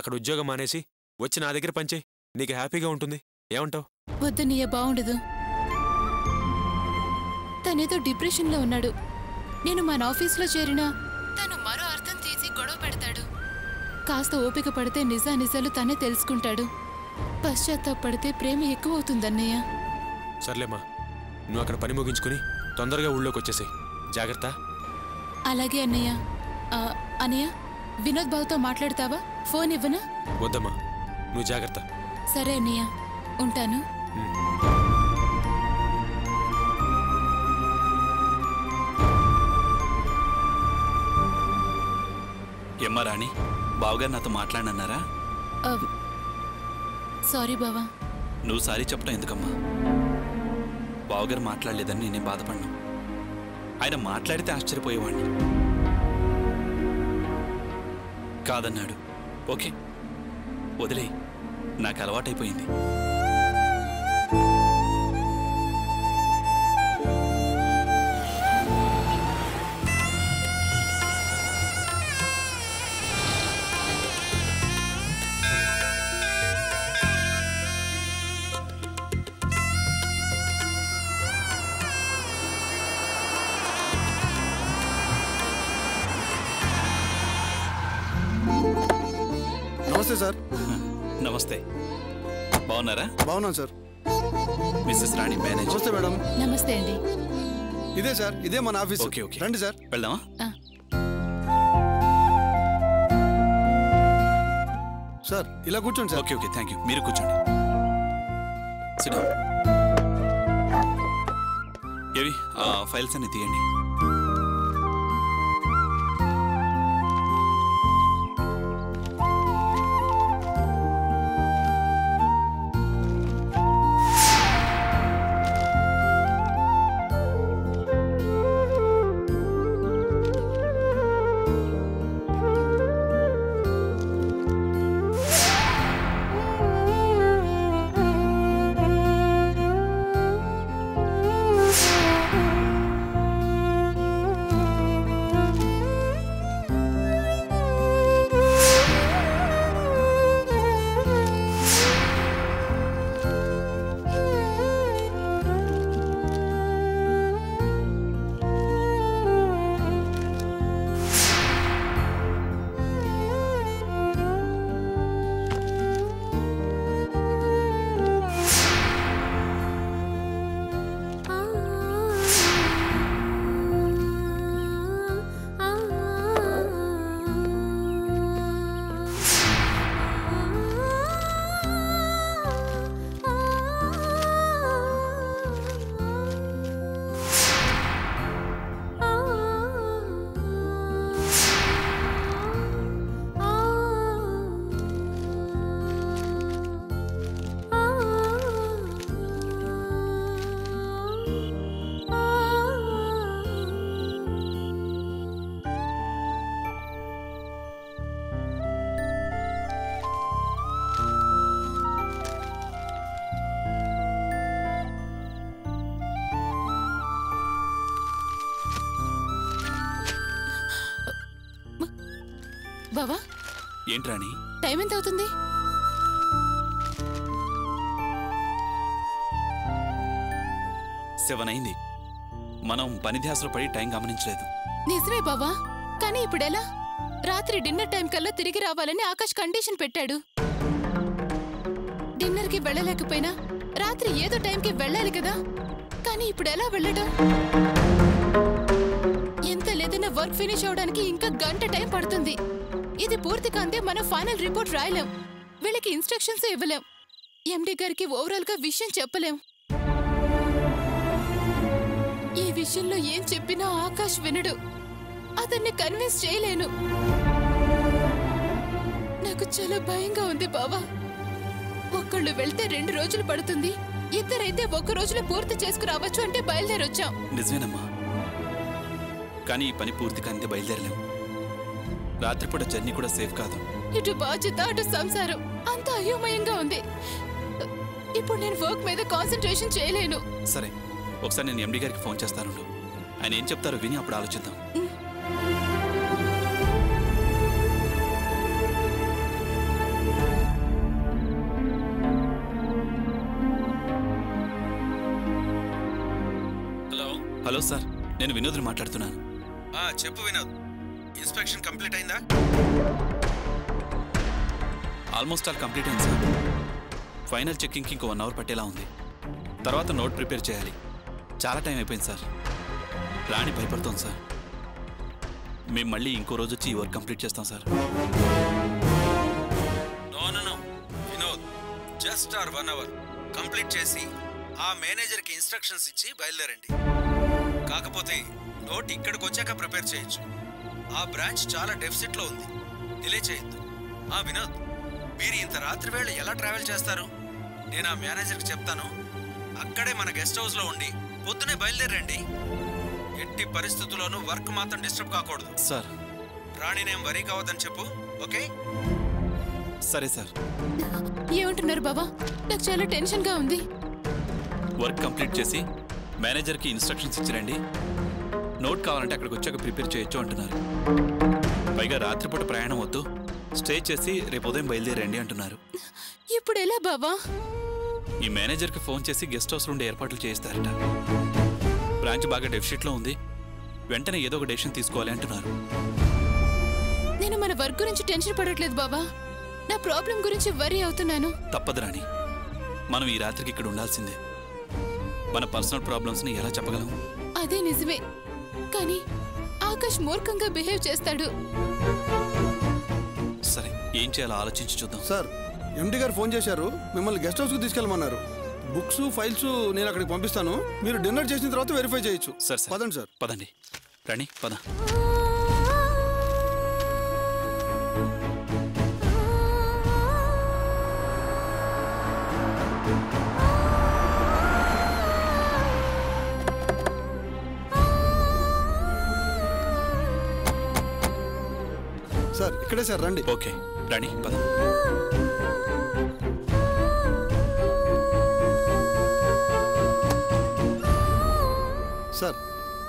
అక్కడ ఉద్యోగం మానేసి వచ్చి నా దగ్గర పంచే, నీకు హ్యాపీగా ఉంటుంది. ఏమంటావు? వద్దన్నయ్య, బాగుండదు. తనేదో డిప్రెషన్లో ఉన్నాడు. నేను మన ఆఫీస్లో చేరినా తను మరో అర్థం తీసి గొడవ పెడతాడు. కాస్త ఓపిక పడితే నిజానిజాలు తనే తెలుసుకుంటాడు. పశ్చాత్తాపడితే ప్రేమ ఎక్కువ అవుతుందన్నయ్య. సర్లేమ్మా, నువ్వు అక్కడ పని ముగించుకుని తొందరగా ఊళ్ళోకి వచ్చేసాయి. జాగ్రత్త. అలాగే అన్నయ్య. అన్నయ్య, వినోద్ బాబుతో మాట్లాడతావా? ఫోన్ ఇవ్వనా? వద్దమ్మా, నువ్వు జాగ్రత్త. సరే అన్నయ్య, ఉంటాను. ఎమ్మా రాణి, బావగారు నాతో మాట్లాడనన్నారా? సారీ బావా. నువ్వు సారీ చెప్పడం ఎందుకమ్మా? బావగారు మాట్లాడలేదని నేనే బాధపడ్ను. ఆయన మాట్లాడితే ఆశ్చర్యపోయేవాడిని. కాదన్నాడు. ఓకే, వదిలే, నాకు అలవాటైపోయింది. నమస్తే సార్. నమస్తే. బాగున్నారా? బాగున్నాను సార్. మిస్సెస్ రాణి, మేనేజర్. నమస్తే మేడం. నమస్తే అండి. ఇదే సార్, ఇదే మన ఆఫీస్. ఓకే ఓకే, రండి సార్, వెళ్దామా? సార్ ఇలా కూర్చోండి sir. Okay okay, thank you. మీరు కూర్చోండి. SIT down. ఏవి ఫైల్స్ అన్ని తీయండి. బావా, ఏంటి రాణి? టైం ఎంత అవుతుంది? సెవెన్ అయింది. మనం పని ధ్యాసలో పడి టైం గమనించలేదు. నిజమే బావా, కానీ ఇప్పుడెలా? రాత్రి డిన్నర్ టైం కల్లా తిరిగి రావాలని ఆకాష్ కండిషన్ పెట్టాడు. డిన్నర్కి వెళ్ళలేకపోయినా రాత్రి ఏదో టైంకి వెళ్ళాలి కదా. కానీ ఇప్పుడు ఎలా వెళ్ళడం? ఎంత లేదన్నా వర్క్ ఫినిష్ అవడానికి ఇంకా గంట టైం పడుతుంది. ఇది పూర్తి కాంతే మనం ఫైనల్ రిపోర్ట్ రాయలేం. వీళ్ళకి ఇన్స్ట్రక్షన్స్ ఇవ్వలేం. ఎండి గారికి ఓవరాల్ గా విషయం చెప్పలేం. ఈ విషయంలో ఏం చెప్పినా ఆకాష్ వినడు. అతన్ని కన్విన్స్ చేయలేను. నాకు చాలా భయంగా ఉంది బావా. ఒక్కళ్ళు వెళ్తే 2 రోజులు పడుతుంది. ఇద్దరైతే 1 రోజులో పూర్తి చేసుకురావచ్చు అంటే బయలుదేరొచ్చాం. నిజమేనమ్మా, కానీ ఈ పని పూర్తి కాంతే బయలుదేరలేము. రాత్రిపూట జర్నీ కూడా సేఫ్ కాదు. ఇటు బాధ్యత, అటు సంసారం అంతా అయోమయంగా ఉంది. ఇప్పుడు నేను వర్క్ మీద కాన్సంట్రేషన్ చేయలేను. సరే, ఒకసారి నేను ఎండి గారికి ఫోన్ చేస్తాను. ఆయన ఏం చెప్తారో విని అప్పుడు ఆలోచిద్దాం. హలో సార్, నేను వినోద్ని మాట్లాడుతున్నాను. చెప్పు వినోద్, ఇన్స్పెక్షన్ కంప్లీట్ అయిందా? ఆల్మోస్ట్ ఆల్ కంప్లీట్ అయింది సార్. ఫైనల్ చెక్కింగ్కి ఇంకో 1 అవర్ పట్టేలా ఉంది. తర్వాత నోట్ ప్రిపేర్ చేయాలి. చాలా టైం అయిపోయింది సార్. రాణి భయపడుతోంది సార్. మేము మళ్ళీ ఇంకో రోజు వచ్చి ఈ వర్క్ కంప్లీట్ చేస్తాం sir. No Vinod, just 1 hour complete చేసి ఆ మేనేజర్కి ఇన్స్ట్రక్షన్స్ ఇచ్చి బయలుదేరండి. కాకపోతే నోట్ ఇక్కడికి వచ్చాక ప్రిపేర్ చేయొచ్చు. ఆ బ్రాంచ్ చాలా డెఫిసిట్లో ఉంది, డిలే చేయొద్దు. వినోద్, మీరు ఇంత రాత్రి వేళ ఎలా ట్రావెల్ చేస్తారు? నేను ఆ మేనేజర్కి చెప్తాను, అక్కడే మన గెస్ట్ హౌస్లో ఉండి పొద్దునే బయలుదేరండి. ఎట్టి పరిస్థితుల్లోనూ వర్క్ మాత్రం డిస్టర్బ్ కాకూడదు సార్. రాణినేం వరీ కావద్దని చెప్పు, ఓకే? సరే సార్. ఏమంటున్నారు బావా? నాకు చాలా టెన్షన్గా ఉంది. వర్క్ కంప్లీట్ చేసి మేనేజర్కి ఇన్స్ట్రక్షన్స్ ఇచ్చిరండి. నోట్ కావాలంటే అక్కడికి వచ్చాక ప్రిపేర్ చేయొచ్చు అంటున్నారు. పైగా రాత్రిపూట ప్రయాణం వద్దు, స్టే చేసి రేపు ఉదయం బయలుదేరండి అంటున్నారు. ఇప్పుడు ఎలా బావా? ఈ మేనేజర్కి ఫోన్ చేసి గెస్ట్ హౌస్ నుండి ఏర్పాట్లు చేయిస్తారట. బ్రాంచ్ బాగా డెఫిసిట్లో ఉంది, వెంటనే ఏదో ఒక డెసిషన్ తీసుకోవాలి అంటున్నారు. నేను మన వర్క్ గురించి టెన్షన్ పడట్లేదు బావా, నా ప్రాబ్లం గురించి వరీ అవుతున్నాను. తప్పదు రాణి, మనం ఈ రాత్రికి ఇక్కడ ఉండాల్సిందే. మన పర్సనల్ ప్రాబ్లమ్స్ని ఎలా చెప్పగలం? అదే నిజమే, కానీ ఆకాష్ మూర్ఖంగా బిహేవ్ చేస్తాడు. సరే, ఏం చేయాలో ఆలోచించి చూద్దాం. సార్, ఎండి గారు ఫోన్ చేశారు, మిమ్మల్ని గెస్ట్ హౌస్కి తీసుకెళ్ళమన్నారు. బుక్స్ ఫైల్స్ నేను అక్కడికి పంపిస్తాను, మీరు డిన్నర్ చేసిన తర్వాత వెరిఫై చేయొచ్చు. సరే సార్. పదండి సార్. పదండి రాణి, పద. సార్ ఇక్కడే సార్, రండి. ఓకే రాణి, పద. సార్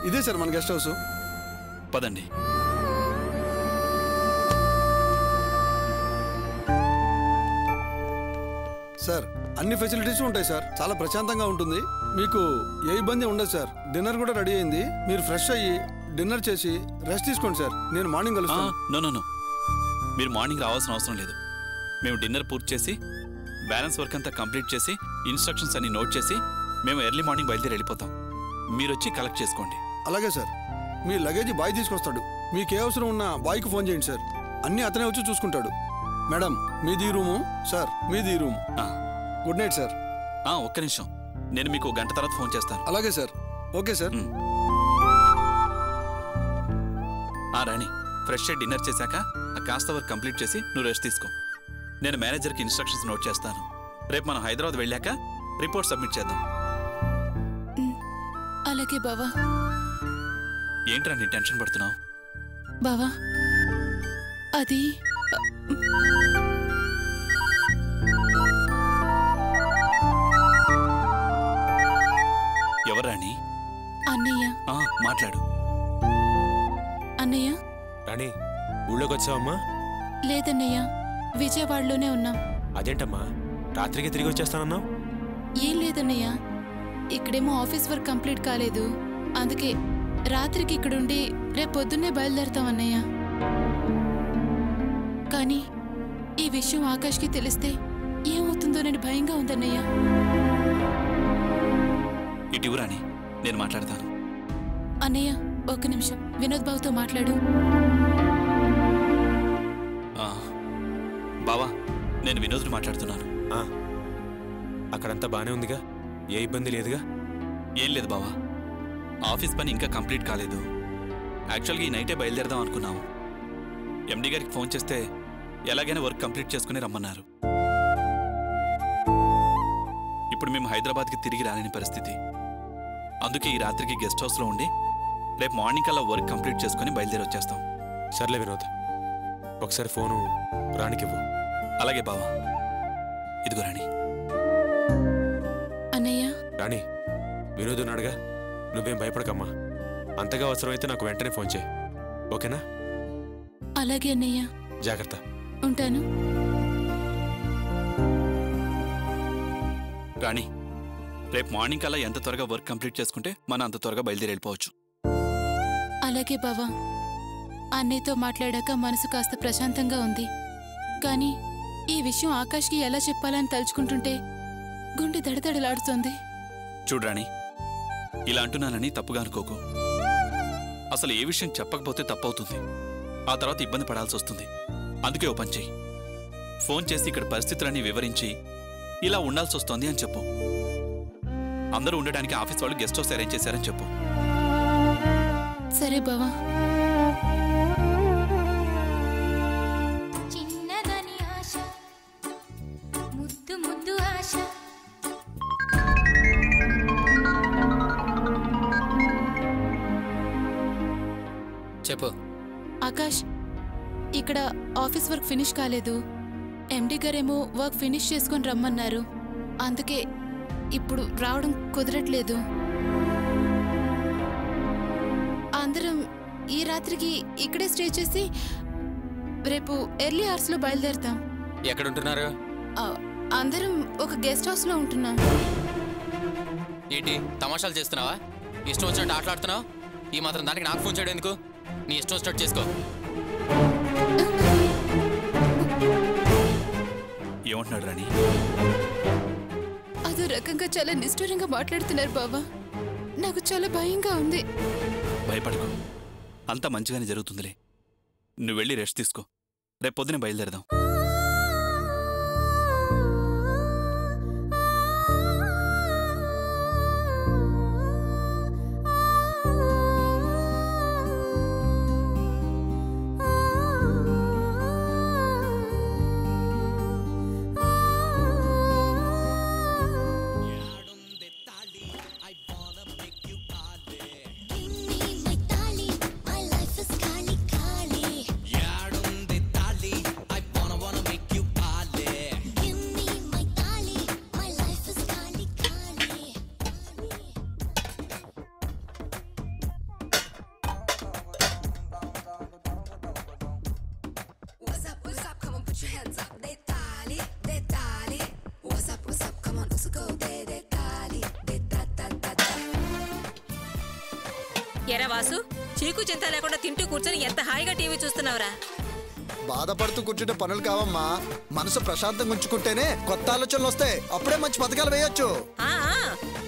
ఇదే సార్ మన గెస్ట్ హౌస్. పదండి. సార్ అన్ని ఫెసిలిటీస్ ఉంటాయి సార్, చాలా ప్రశాంతంగా ఉంటుంది, మీకు ఏ ఇబ్బంది ఉండదు సార్. డిన్నర్ కూడా రెడీ అయింది, మీరు ఫ్రెష్ అయ్యి డిన్నర్ చేసి రెస్ట్ తీసుకోండి సార్. నేను మార్నింగ్ కలుస్తాను. నో, మీరు మార్నింగ్ రావాల్సిన అవసరం లేదు. మేము డిన్నర్ పూర్తి చేసి బ్యాలెన్స్ వర్క్ అంతా కంప్లీట్ చేసి ఇన్స్ట్రక్షన్స్ అన్ని నోట్ చేసి మేము ఎర్లీ మార్నింగ్ బయలుదేరి వెళ్ళిపోతాం. మీరు వచ్చి కలెక్ట్ చేసుకోండి. అలాగే సార్. మీ లగేజ్ బాయ్ తీసుకొస్తాడు, మీకు ఏ అవసరం ఉన్నా బాయ్కి ఫోన్ చేయండి సార్, అన్నీ అతనే వచ్చి చూసుకుంటాడు. మేడం మీది ఈ రూము, సార్ మీది ఈ రూము. Good night sir. ఒక్క నిమిషం, నేను మీకు 1 గంట తర్వాత ఫోన్ చేస్తాను. అలాగే sir. Okay sir. Rani, fresh dinner చేశాక ఆ కాస్త వర్క్ కంప్లీట్ చేసి నువ్వు రెస్ట్ తీసుకో. నేను మేనేజర్కి ఇన్స్ట్రక్షన్స్ నోట్ చేస్తాను. రేపు మనం హైదరాబాద్ వెళ్ళాక రిపోర్ట్ సబ్మిట్ చేద్దాం. అలాగే బావా. ఏంట్రా నీ టెన్షన్ పడుతున్నావు? బావా, అది ఎవరాణి? అన్నయ్య. మాట్లాడు. అన్నయ్య. రాణి, ఊళ్ళోకి వచ్చావమ్మా? లేదన్నయ్య, విజయవాడలోనే ఉన్నాం. అదేంటమ్మా, రాత్రికి తిరిగి వచ్చేస్తానన్నావు? ఏం లేదన్నయ్య, ఇక్కడేమో ఆఫీస్ వర్క్ కంప్లీట్ కాలేదు, అందుకే రాత్రికి ఇక్కడుండి రేపు పొద్దున్నే బయలుదేరుతాం అన్నయ్య. కానీ ఈ విషయం ఆకాష్కి తెలిస్తే ఏమవుతుందోనని భయంగా ఉందన్నయ్య. ఇటు రాణి, నేను మాట్లాడతాను. అన్నయ్య ఒక్క నిమిషం, వినోద్ బాబుతో మాట్లాడు. బావా, నేను వినోద్ని మాట్లాడుతున్నాను. అక్కడంతా బానే ఉందిగా, ఏ ఇబ్బంది లేదుగా? ఏం లేదు బావా, ఆఫీస్ పని ఇంకా కంప్లీట్ కాలేదు. యాక్చువల్గా ఈ నైటే బయలుదేరదాం అనుకున్నాము. ఎండి గారికి ఫోన్ చేస్తే ఎలాగైనా వర్క్ కంప్లీట్ చేసుకుని రమ్మన్నారు. ఇప్పుడు మేము హైదరాబాద్కి తిరిగి రాలేని పరిస్థితి. అందుకే ఈ రాత్రికి గెస్ట్ హౌస్లో ఉండి రేపు మార్నింగ్ కల్లా వర్క్ కంప్లీట్ చేసుకుని బయలుదేరి వచ్చేస్తాం. సర్లే వినోద్, ఒకసారి ఫోను రాణికివ్వు. అలాగే బావా. ఇదిగో రాణి. అన్నయ్య. రాణి, వినోద్ ఉన్నాడుగా, నువ్వేం భయపడకమ్మా. అంతగా అవసరమైతే నాకు వెంటనే ఫోన్ చేయి, ఓకేనా? అలాగే అన్నయ్య. జాగ్రత్త. ఉంటాను. రాణి, రేపు మార్నింగ్ కల్లా ఎంత త్వరగా వర్క్ కంప్లీట్ చేసుకుంటే మనం అంత త్వరగా బయలుదేరి వెళ్ళిపోవచ్చు. అలాగే బావా. అన్నయ్యతో మాట్లాడాక మనసు కాస్త ప్రశాంతంగా ఉంది. కానీ ఈ విషయం ఆకాష్కి ఎలా చెప్పాలని తలుచుకుంటుంటే గుండె దడదడలాడుతోంది. చూడ్రాణి, ఇలా అంటున్నానని తప్పుగా అనుకోకు. అసలు ఏ విషయం చెప్పకపోతే తప్పవుతుంది. ఆ తర్వాత ఇబ్బంది పడాల్సి వస్తుంది. అందుకే ఓ పని చెయ్యి. ఫోన్ చేసి ఇక్కడ పరిస్థితులన్నీ వివరించి ఇలా ఉండాల్సి వస్తోంది అని చెప్పు. అందరూ ఉండడానికి ఆఫీస్ వాళ్ళు గెస్ట్ హౌస్ అరేంజ్ చేశారని చెప్పు. సరే బావా. చెప్పు. ఆకాష్, ఇక్కడ ఆఫీస్ వర్క్ ఫినిష్ కాలేదు. ఎండి గారేమో వర్క్ ఫినిష్ చేసుకొని రమ్మన్నారు. అందుకే ఇప్పుడు రావడం కుదరట్లేదు. అందరం ఈ రాత్రికి ఇక్కడే స్టే చేసి రేపు ఎర్లీ అవర్స్ లో బయలుదేరుతాం. ఎక్కడుంటున్నారు? అందరం ఒక గెస్ట్ హౌస్ లో ఉంటున్నాం. ఏంటి తమాషాలు చేస్తున్నావా? ఇష్టం వచ్చినట్టు ఆటలాడుతున్నావు? ఈ మాత్రం దానికి నాకు ఫోన్ చేయడం ఎందుకు? నీ ఇష్టం వచ్చినట్టు చేసుకో. ఏమంటున్నాడు రాణి? అదో రకంగా చాలా నిష్ఠూరంగా మాట్లాడుతున్నారు బావా. నాకు చాలా భయంగా ఉంది. భయపడకు, అంతా మంచిగానే జరుగుతుందిలే. నువ్వు వెళ్ళి రెస్ట్ తీసుకో. రేపు పొద్దునే బయలుదేరదాం. ఎరా వాసు, చీకు చింత లేకుండా తింటూ కూర్చొని ఎంత హాయిగా టీవీ చూస్తున్నావురా? బాధపడుతూ కూర్చుంటే పనులు కావమ్మా. మనసు ప్రశాంతంగా ఉంచుకుంటేనే కొత్త ఆలోచనలు వస్తాయి. అప్పుడే మంచి పథకాలు వేయొచ్చు.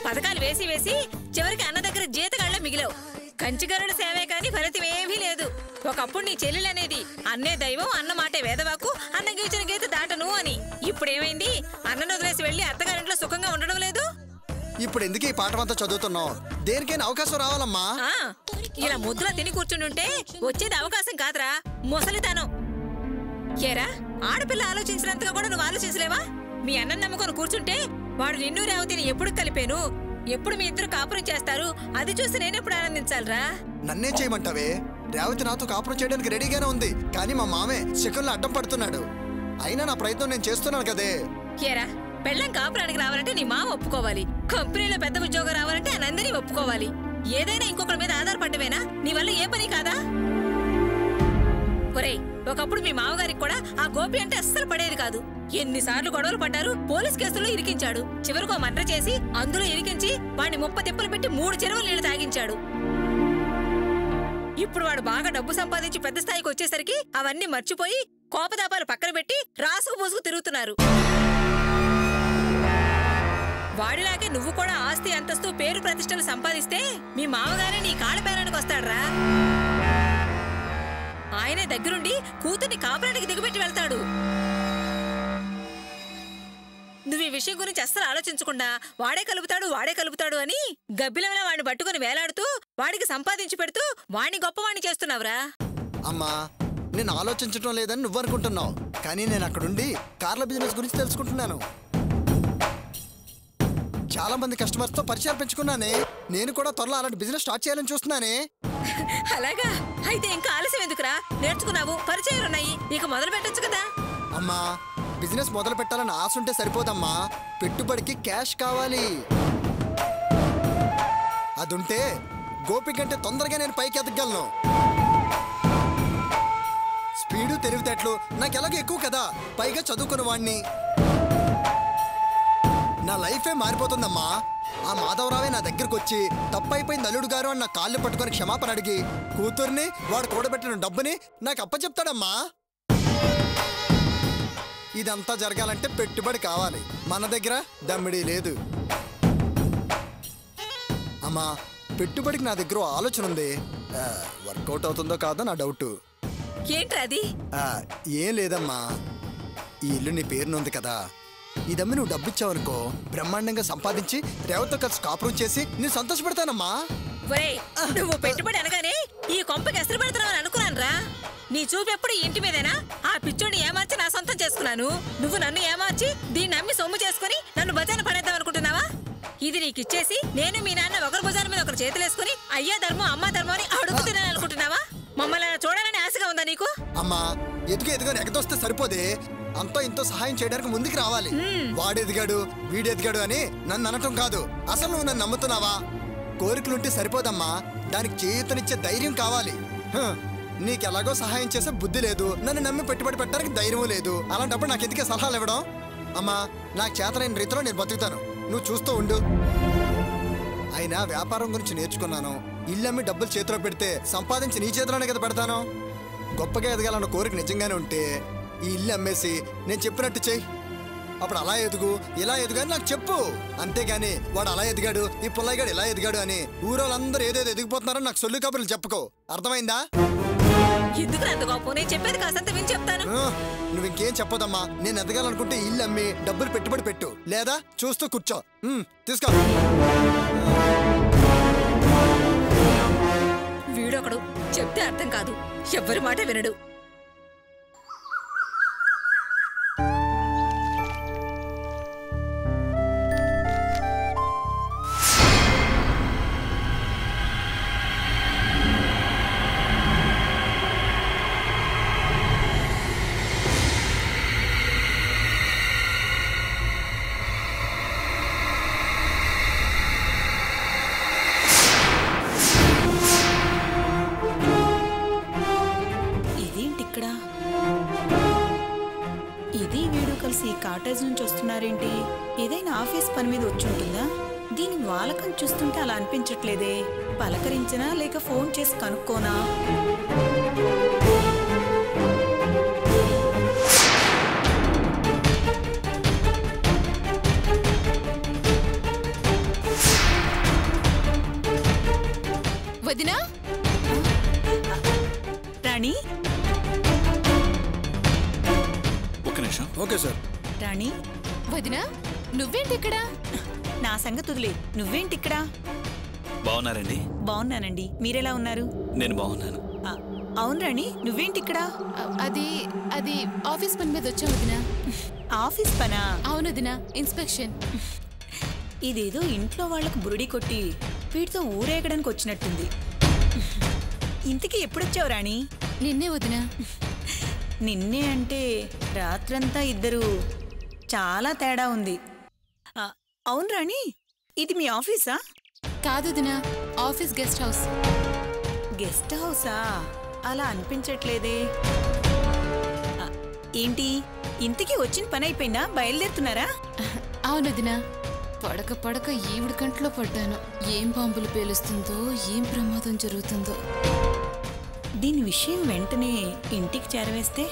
పథకాలు వేసి వేసి చివరికి అన్న దగ్గర జీతగాళ్ళ మిగిలావు. కంచిగరుడు సేవే కాని ఫలితం ఏమీ లేదు. ఒకప్పుడు నీ చెల్లెలనేది అన్నే దైవం, అన్న మాటే వేదవాకు, అన్న గీచిన గీత దాటను అని. ఇప్పుడేమైంది? అన్నను వదిలేసి వెళ్ళి అత్తగారింట్లో సుఖంగా ఉండడం లేదు. ఇప్పుడు ఎందుకు ఈ పాఠం అంతా చదువుతున్నావు? దేనికైనా అవకాశం రావాలమ్మా. ఇలా ముద్దులా తిని కూర్చుంటుంటే వచ్చేది అవకాశం కాదురా, ముసలితనం. ఏరా, ఆడపిల్ల ఆలోచించినంతగా కూడా నువ్వు ఆలోచించలేవా? మీ అన్నను నమ్ముకొని కూర్చుంటే వాడు నిన్ను రేవతిని ఎప్పుడు కలిపాను, ఎప్పుడు మీ ఇద్దరు కాపురం చేస్తారు అది చూసి నేనెప్పుడు ఆనందించాలరా? నన్నేం చేయమంటావే? రేవతి నాతో కాపురం చేయడానికి రెడీగానే ఉంది. కానీ మా మామే శకుల్లో అడ్డం పడుతున్నాడు. అయినా నా ప్రయత్నం నేను చేస్తున్నాను కదే. ఏరా, పెళ్ళం కాపురానికి రావాలంటే నీ మామ ఒప్పుకోవాలి. కంపెనీలో పెద్ద ఉద్యోగం రావాలంటే ఆ నందిని ఒప్పుకోవాలి. ఏదైనా ఇంకొకరి మీద ఆధారపడ్డమేనా? నీ వల్ల ఏ పని కాదా? ఒరేయ్, ఒకప్పుడు మీ మామగారికి కూడా ఆ గోపి అంటే అస్సలు పడేది కాదు. ఎన్నిసార్లు గొడవలు పడ్డారు, పోలీస్ కేసుల్లో ఇరికించాడు. చివరికి మర్డర్ చేసి అందులో ఇరికించి వాడిని 30 తిప్పలు పెట్టి 3 చెరువులు నీళ్లు తాగించాడు. ఇప్పుడు వాడు బాగా డబ్బు సంపాదించి పెద్ద స్థాయికి వచ్చేసరికి అవన్నీ మర్చిపోయి కోపదాపాలు పక్కన పెట్టి రాసుకు పూసుకు తిరుగుతున్నారు. వాడిలాగే నువ్వు కూడా ఆస్తి అంతస్తు పేరు ప్రతిష్టలు సంపాదిస్తే మీ మామగారే నీ కాళ్ళపేరానికి వస్తాడ్రా. ఆయనే దగ్గరుండి కూతుర్ని కాపురానికి దిగబెట్టి వెళ్తాడు. నువ్వు ఈ విషయం గురించి అస్సలు ఆలోచించకుండా వాడే కలుపుతాడు అని గబ్బిలంలా వాడిని పట్టుకుని వేలాడుతూ వాడికి సంపాదించి పెడుతూ వాడిని గొప్పవాణ్ణి చేస్తున్నావురా. అమ్మా, నేను ఆలోచించడం లేదని నువ్వు అనుకుంటున్నావు. కానీ నేను అక్కడుండి కార్ల బిజినెస్ గురించి తెలుసుకుంటున్నాను. చాలా మంది కస్టమర్స్ తో పరిచయాలు పెంచుకున్నానే. నేను కూడా త్వరలో అలాంటి బిజినెస్ స్టార్ట్ చేయాలని చూస్తున్నానే. అలాగా? అయితే ఇంకా ఆలస్యం ఎందుకురా? నేర్చుకున్నావు, పరిచయాలున్నాయి, ఇక మొదలు పెట్టొచ్చు కదా. అమ్మా, బిజినెస్ మొదలు పెట్టాలని ఆశ ఉంటే సరిపోదమ్మా. పెట్టుబడికి క్యాష్ కావాలి. అదుంటే గోపి కంటే తొందరగా నేను పైకి ఎదగలను. స్పీడు తెలివితేటలు నాకు ఎలాగో ఎక్కువ కదా. పైగా చదువుకున్న వాణ్ణి. నా లైఫే మారిపోతుందమ్మా. ఆ మాధవరావే నా దగ్గరకు వచ్చి తప్పైపోయింది అల్లుడు గారు అని నా కాళ్ళు పట్టుకొని క్షమాపణ అడిగి కూతుర్ని వాడు కూడబెట్టిన డబ్బుని నాకు అప్పచెప్తాడమ్మా. ఇదంతా జరగాలంటే పెట్టుబడి కావాలి. మన దగ్గర దమ్మిడీ లేదు. అమ్మా పెట్టుబడికి నా దగ్గర ఆలోచన ఉంది. వర్కౌట్ అవుతుందో కాదో నా డౌట్. ఏంట్రా అది? ఏం లేదమ్మా, ఈ ఇల్లు నీ పేరునుంది కదా, ఇదమ్మి నువ్వు డబ్బిచ్చావనుకో బ్రహ్మాండంగా సంపాదించి రేవతో కలిసి కాపురం చేసి నేను సంతోషపడతానమ్మా. ఒరేయ్, నువ్వు పెట్టుబడి అనగానే ఈ కొంపకి ఎసరు పెడతావు అని అనుకున్నానురా. నీ చూపెప్పుడు ఇంటి మీదేనా? ఆ పిచ్చోడిని ఏమార్చి నా సొంతం చేసుకున్నాను. నువ్వు నన్ను ఏమార్చి దీన్ని అమ్మి సొమ్ము చేసుకుని నన్ను బజాన పడేద్దాం అనుకుంటున్నావా? ఇది నీకిచ్చేసి నేను మీ నాన్న ఒకరి భుజాల మీద ఒకరు చేతులేసుకుని అయ్యా ధర్మం అమ్మా ధర్మం అని అడుగు తినాలని అనుకుంటున్నావా? మమ్మల్ని చూడాలని ఆశగా ఉందా నీకు? అమ్మా ఎదుగుని ఎగదొస్తే సరిపోదే, అంతో ఇంతో సహాయం చేయడానికి ముందుకు రావాలి. వాడెదిగాడు వీడెదిగాడు అని నన్ను అనటం కాదు. అసలు నువ్వు నన్ను నమ్ముతున్నావా? కోరికలుంటే సరిపోదమ్మా, దానికి చేయూతనిచ్చే ధైర్యం కావాలి. నీకెలాగో సహాయం చేసే బుద్ధి లేదు, నన్ను నమ్మి పెట్టుబడి పెట్టడానికి ధైర్యం లేదు. అలాంటప్పుడు నాకు ఎందుకే సలహాలు ఇవ్వడం? అమ్మా నాకు చేతనైన రీతిలో నేను బతుకుతాను, నువ్వు చూస్తూ ఉండు. అయినా వ్యాపారం గురించి నేర్చుకున్నాను. ఇల్లమ్మి డబ్బులు చేతిలో పెడితే సంపాదించి నీ చేతిలోనే కదా పెడతాను. గొప్పగా ఎదగాలన్న కోరిక నిజంగానే ఉంటే ఈ ఇల్లు అమ్మేసి నేను చెప్పినట్టు చెయ్యి. అప్పుడు అలా ఎదుగు ఇలా ఎదుగు అని నాకు చెప్పు. అంతేగాని వాడు అలా ఎదిగాడు ఈ పుల్లయ్యగాడు ఇలా ఎదిగాడు అని ఊరోళ్ళందరూ ఏదేదో ఎదిగిపోతున్నారో నాకు సొల్లు కబుర్లు చెప్పుకో. అర్థమైందా? ఎందుకు అంత గొప్ప? నేను చెప్పేది కాసంత విని చెప్తాను. నువ్వు ఇంకేం చెప్పదమ్మా. నేను ఎదగాలనుకుంటే ఇల్లు అమ్మి డబ్బులు పెట్టుబడి పెట్టు, లేదా చూస్తూ కూర్చో. తీసుకో. వీడొకడు చెప్తే అర్థం కాదు, ఎవ్వరి మాట వినడు. కాటేజ్ నుంచి వస్తున్నారేంటి? ఏదైనా ఆఫీస్ పని మీద వచ్చి ఉంటుందా? దీని వాలకం చూస్తుంటే అలా అనిపించట్లేదే. పలకరించినా లేక ఫోన్ చేసి కనుక్కోనా? వదినా? రాణి ఒక్క నిమిషం. Okay sir. రాణి వదినా నువ్వేంటి ఇక్కడ? నా సంగతి వదిలే, నువ్వేంటి ఇక్కడ? బాగున్నారండి? బాగున్నానండి, మీరెలా ఉన్నారు? నేను బాగున్నాను. అవును రాణి, నువ్వేంటి ఇక్కడ? అది అది ఆఫీస్ పని మీద వచ్చా వదినా. ఆఫీస్ పనా? అవును వదినా, ఇన్స్పెక్షన్. ఇదేదో ఇంట్లో వాళ్ళకు బురుడి కొట్టి వీటితో ఊరేగడానికి వచ్చినట్టుంది. ఇంతకీ ఎప్పుడొచ్చావు రాణి? నిన్నే వదినా. నిన్నే అంటే రాత్రంతా ఇద్దరు చాలా తేడా ఉంది. అవును రాణి, ఇది మీ ఆఫీసా? కాదు వదినా, ఆఫీస్ గెస్ట్ హౌస్. గెస్ట్ హౌసా? అలా అనిపించట్లేదే. ఏంటి ఇంతకీ వచ్చిన పని అయిపోయిందా? బయలుదేరుతున్నారా? అవును వదినా, పడక పడక ఈవిడ కంట్లో పడ్డాను. ఏం బాంబులు పేలుస్తుందో, ఏం ప్రమాదం జరుగుతుందో. దీని విషయం వెంటనే ఇంటికి చేరవేస్తే